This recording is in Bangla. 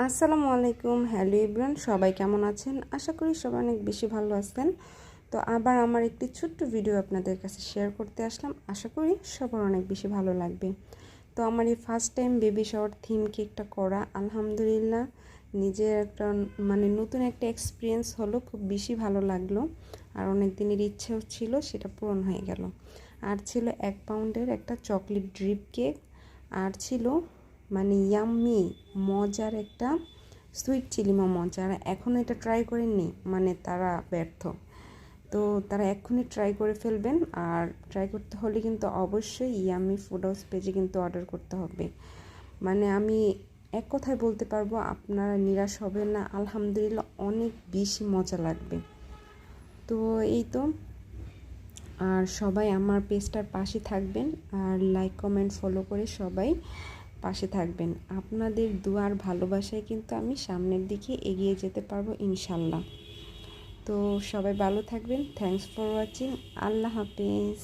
আসসালামু আলাইকুম, হ্যালো এভরিওয়ান, সবাই কেমন আছেন? আশা করি সবাই অনেক বেশি ভালো আছেন। তো আবার আমার একটি ছোট্ট ভিডিও আপনাদের কাছে শেয়ার করতে আসলাম। আশা করি সবার অনেক বেশি ভালো লাগবে। তো আমার এই first time baby shower theme কেকটা করা, আলহামদুলিল্লাহ নিজের একটা নতুন একটা এক্সপিরিয়েন্স হলো, খুব বেশি ভালো লাগলো। আর অনেক দিনের ইচ্ছেও ছিল, সেটা পূরণ হয়ে গেল। আর ছিল 1 পাউন্ডের একটা চকলেট ড্রিপ কেক, আর ছিল ইয়াম্মি মজার একটা সুইট চিলি মোমো। যারা এখনও এটা ট্রাই করেননি তারা ব্যর্থ। তো তারা এক্ষুনি ট্রাই করে ফেলবেন। আর ট্রাই করতে হলে কিন্তু অবশ্যই ইয়াম্মি ফুড হাউস পেজে কিন্তু অর্ডার করতে হবে। আমি এক কথায় বলতে পারবো, আপনারা নিরাশ হবেন না। আলহামদুলিল্লাহ অনেক বেশি মজা লাগবে। তো এই তো, আর সবাই আমার পেজটার পাশে থাকবেন, আর লাইক কমেন্ট ফলো করে সবাই পাশে থাকবেন। আপনাদের দুয়ার ভালোবাসায় কিন্তু আমি সামনের দিকে এগিয়ে যেতে পারবো ইনশাল্লাহ। তো সবাই ভালো থাকবেন। Thanks for watching. আল্লাহ হাফেজ।